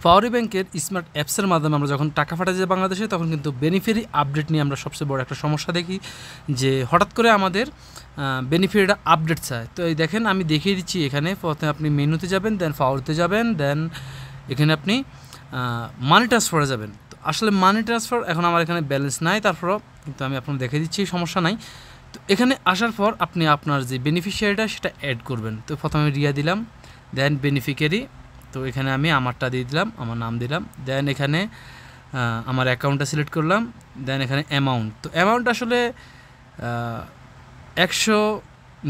পাওয়ারি ব্যাংকের স্মার্ট অ্যাপসের মাধ্যমে আমরা যখন টাকা পাঠাতে যাই বাংলাদেশে, তখন কিন্তু বেনিফিশিয়ারি আপডেট নিয়ে আমরা সবচেয়ে বড় একটা সমস্যা দেখি যে হঠাৎ করে আমাদের বেনিফিশিয়ারিটা আপডেট চায়। তো এই দেখেন আমি দেখিয়ে দিচ্ছি, এখানে প্রথমে আপনি মেনুতে যাবেন, দেন পাওয়ারিতে যাবেন, দেন এখানে আপনি মানি ট্রান্সফারে যাবেন। তো আসলে মানি ট্রান্সফার এখন আমার এখানে ব্যালেন্স নাই, তারপরও কিন্তু আমি আপনাকে দেখিয়ে দিচ্ছি, সমস্যা নাই। তো এখানে আসার পর আপনি আপনার যে বেনিফিশিয়ারিটা সেটা অ্যাড করবেন। তো প্রথমে রিয়া দিলাম, দেন বেনিফিশিয়ারি, তো এখানে আমি আমারটা দিয়ে দিলাম, আমার নাম দিলাম, দেন এখানে আমার অ্যাকাউন্টটা সিলেক্ট করলাম, দেন এখানে অ্যামাউন্ট। তো অ্যামাউন্ট আসলে 100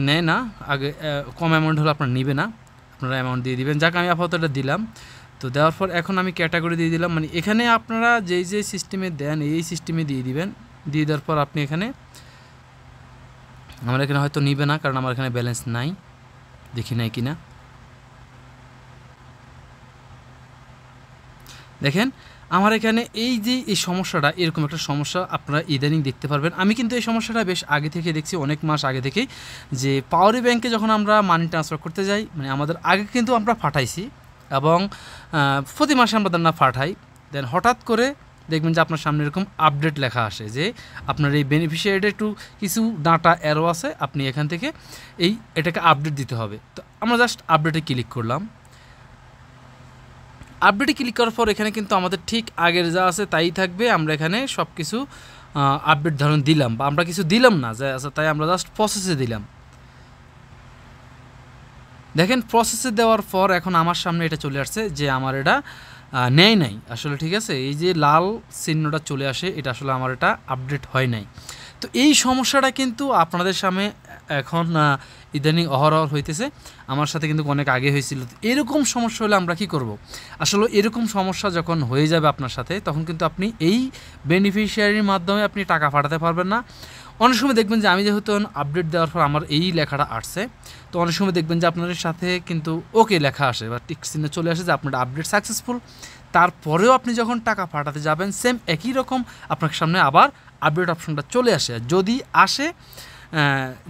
নেয় না, আগে কম অ্যামাউন্ট হলে আপনার নেবে না, আপনারা অ্যামাউন্ট দিয়ে দিবেন। যাক আমি আপাতত এটা দিলাম। তো দেওয়ার পর এখন আমি ক্যাটাগরি দিয়ে দিলাম, মানে এখানে আপনারা যেই যে সিস্টেমে দেন এই সিস্টেমে দিয়ে দিবেন। দিয়ে দেওয়ার পর আপনি এখানে, আমার এখানে হয়তো নিবে না কারণ আমার এখানে ব্যালেন্স নাই, দেখি নাই কিনা। দেখেন আমার এখানে এই যে এই সমস্যাটা, এরকম একটা সমস্যা আপনারা ইদানিং দেখতে পারবেন। আমি কিন্তু এই সমস্যাটা বেশ আগে থেকে দেখছি, অনেক মাস আগে থেকেই, যে পাওয়ারি ব্যাংকে যখন আমরা মানি ট্রান্সফার করতে যাই, মানে আমাদের আগে কিন্তু আমরা পাঠাইছি এবং প্রতি মাসে আমরা না পাঠাই, দেন হঠাৎ করে দেখবেন যে আপনার সামনে এরকম আপডেট লেখা আসে যে আপনার এই বেনিফিশিয়ারিটা একটু কিছু ডাটা এরো আছে, আপনি এখান থেকে এটাকে আপডেট দিতে হবে। তো আমরা জাস্ট আপডেটে ক্লিক করলাম। আপডেটে ক্লিক করার পর এখানে কিন্তু আমাদের ঠিক আগের যা আছে তাই থাকবে। আমরা এখানে সব কিছু আপডেট ধরুন দিলাম, বা আমরা কিছু দিলাম না যা আছে তাই আমরা জাস্ট প্রসেসে দিলাম। দেখেন প্রসেসে দেওয়ার পর এখন আমার সামনে এটা চলে আসছে যে আমার এটা নেয় নাই আসলে, ঠিক আছে, এই যে লাল চিহ্নটা চলে আসে, এটা আসলে আমার এটা আপডেট হয় নাই। তো এই সমস্যাটা কিন্তু আপনাদের সামনে এখন ইদানিং অহরহ হইতেছে, আমার সাথে কিন্তু অনেক আগে হয়েছিল। এরকম সমস্যা হলে আমরা কি করব? আসলে এরকম সমস্যা যখন হয়ে যাবে আপনার সাথে, তখন কিন্তু আপনি এই বেনিফিশিয়ারির মাধ্যমে আপনি টাকা পাঠাতে পারবেন না। অনেক সময় দেখবেন যে আমি যেহেতু আপডেট দেওয়ার পর আমার এই লেখাটা আসছে, তো অনেক সময় দেখবেন যে আপনাদের সাথে কিন্তু ওকে লেখা আসে বা টিক চিহ্ন চলে আসে যে আপনার আপডেট সাকসেসফুল। তারপরেও আপনি যখন টাকা পাঠাতে যাবেন, সেম একই রকম আপনার সামনে আবার আপডেট অপশনটা চলে আসে। যদি আসে,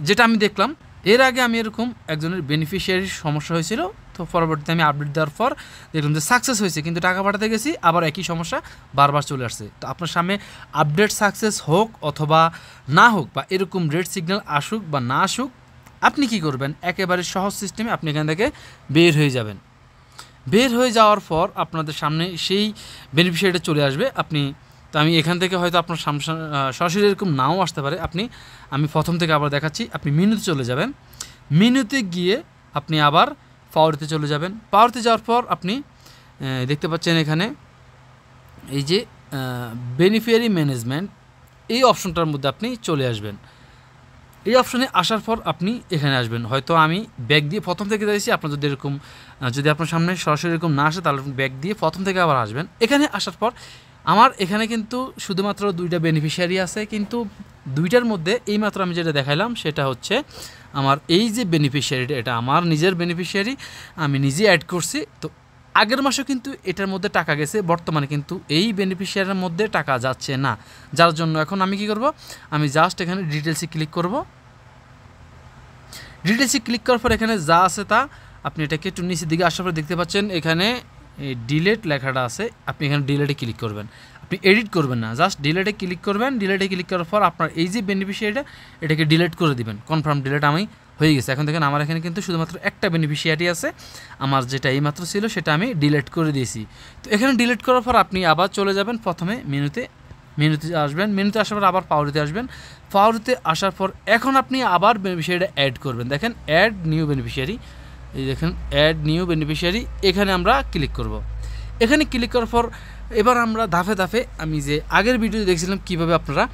যেটা আমি দেখলাম এর আগে, আমি এরকম একজনের বেনিফিশিয়ারির সমস্যা হয়েছিল, তো পরবর্তীতে আমি আপডেট দেওয়ার পর দেখলাম যে সাকসেস হয়েছে, কিন্তু টাকা পাঠাতে গেছি আবার একই সমস্যা বারবার চলে আসছে। তো আপনার সামনে আপডেট সাকসেস হোক অথবা না হোক, বা এরকম রেড সিগন্যাল আসুক বা না আসুক, আপনি কি করবেন? একেবারে সহজ সিস্টেমে আপনি এখান থেকে বের হয়ে যাবেন। বের হয়ে যাওয়ার পর আপনাদের সামনে সেই বেনিফিশিয়ারিটা চলে আসবে। তো আমি এখান থেকে হয়তো আপনার সামনে সরাসরি এরকম নাও আসতে পারে। আমি প্রথম থেকে আবার দেখাচ্ছি। আপনি মেনুতে চলে যাবেন, মেনুতে গিয়ে আপনি আবার পাওয়ারিতে চলে যাবেন। পাওয়ারিতে যাওয়ার পর আপনি দেখতে পাচ্ছেন এখানে এই যে বেনিফিশিয়ারি ম্যানেজমেন্ট, এই অপশনটার মধ্যে আপনি চলে আসবেন। এই অপশনে আসার পর আপনি এখানে আসবেন। হয়তো আমি ব্যাক দিয়ে প্রথম থেকে দিয়েছি, আপনার যদি আপনার সামনে সরাসরি এরকম না আসে, তাহলে ব্যাক দিয়ে প্রথম থেকে আবার আসবেন। এখানে আসার পর আমার এখানে কিন্তু শুধুমাত্র 2টা বেনিফিশিয়ারি আছে, কিন্তু 2টার মধ্যে এইমাত্র আমি যেটা দেখাইলাম সেটা হচ্ছে আমার এই যে বেনিফিশিয়ারিটা, এটা আমার নিজের বেনিফিশিয়ারি, আমি নিজে অ্যাড করছি। তো আগের মাসেও কিন্তু এটার মধ্যে টাকা গেছে, বর্তমানে কিন্তু এই বেনিফিশিয়ারির মধ্যে টাকা যাচ্ছে না, যার জন্য এখন আমি কি করব? আমি জাস্ট এখানে ডিটেলসে ক্লিক করব। ডিটেলসে ক্লিক করার পর এখানে যা আছে তা আপনি এটাকে একটু নিচের দিকে আসার পর দেখতে পাচ্ছেন এখানে ডিলেট লেখাটা আছে, আপনি এখানে ডিলেটে ক্লিক করবেন। আপনি এডিট করবেন না, জাস্ট ডিলেটে ক্লিক করবেন। ডিলেটে ক্লিক করার পর আপনার এই যে বেনিফিশিয়ারিটা, এটাকে ডিলেট করে দিবেন। কনফার্ম ডিলেট আমি হয়ে গেছে। এখন দেখেন আমার এখানে কিন্তু শুধুমাত্র একটা বেনিফিশিয়ারি আছে, আমার যেটা এইমাত্র ছিল সেটা আমি ডিলেট করে দিয়েছি। তো এখানে ডিলেট করার পর আপনি আবার চলে যাবেন প্রথমে মেনুতে আসবেন। মেনুতে আসার পর আবার পাওয়ারিতে আসবেন। পাওয়ারিতে আসার পর এখন আপনি আবার বেনিফিশিয়ারিটা অ্যাড করবেন। দেখেন অ্যাড নিউ বেনিফিশিয়ারি, এই দেখেন অ্যাড নিউ বেনিফিশিয়ারি, এখানে আমরা ক্লিক করব। এখানে ক্লিক করার পর এবার আমরা ধাপে ধাপে, আমি যে আগের ভিডিওতে দেখছিলাম কীভাবে আপনারা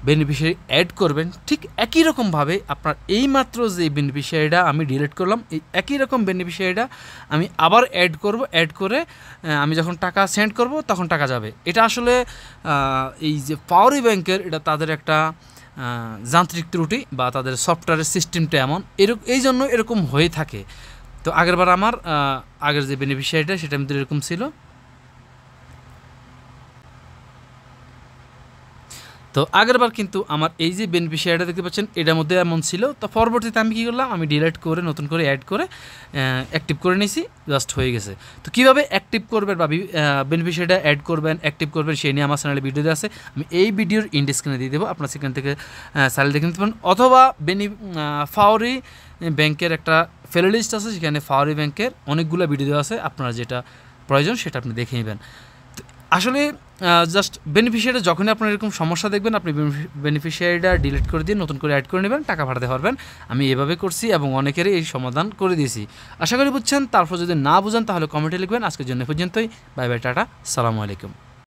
বেনিফিশিয়ারি অ্যাড করবেন, ঠিক একই রকমভাবে আপনার এইমাত্র যে বেনিফিশিয়ারিটা আমি ডিলিট করলাম, এই একই রকম বেনিফিশিয়ারিটা আমি আবার অ্যাড করব। অ্যাড করে আমি যখন টাকা সেন্ড করব তখন টাকা যাবে। এটা আসলে এই যে পাওয়ারি ব্যাংকের, এটা তাদের একটা যান্ত্রিক ত্রুটি বা তাদের সফটওয়্যারের সিস্টেমটা এমন, এই জন্য এরকম হয়ে থাকে। তো আগেরবার আমার আগের যে বেনিফিশিয়ারিটা সেটা মধ্যে এরকম ছিল। তো আগেরবার কিন্তু আমার এই যে বেনিফিশিয়ারিটা দেখতে পাচ্ছেন এটার মধ্যে এমন ছিল, তো পরবর্তীতে আমি কী করলাম, আমি ডিলিট করে নতুন করে অ্যাড করে অ্যাক্টিভ করে নিয়েছি, জাস্ট হয়ে গেছে। তো কীভাবে অ্যাক্টিভ করবেন বা বেনিফিশিয়ারিটা অ্যাড করবেন, অ্যাক্টিভ করবেন, সেই নিয়ে আমার চ্যানেলে ভিডিও দেওয়া আছে, আমি এই ভিডিওর ইন্ড স্ক্রিনে দিয়ে দেবো, আপনার সেখান থেকে চ্যানেল দেখে নিতে পারেন। অথবা ফাওরি ব্যাংকের একটা প্লেলিস্ট আছে, সেখানে ফাওরি ব্যাংকের অনেকগুলো ভিডিও দেওয়া আছে, আপনার যেটা প্রয়োজন সেটা আপনি দেখে নেবেন। আসলে জাস্ট বেনিফিশিয়ারি যখনই আপনার এরকম সমস্যা দেখবেন, আপনি বেনিফিশিয়ারিটা ডিলিট করে দিয়ে নতুন করে অ্যাড করে নেবেন, টাকা পাঠাতে পারবেন। আমি এভাবে করছি এবং অনেকেরই এই সমাধান করে দিয়েছি। আশা করি বুঝছেন। তারপর যদি না বুঝেন তাহলে কমেন্টে লিখবেন। আজকের জন্য পর্যন্তই। বাই বাই, টাটা, সালামু আলাইকুম।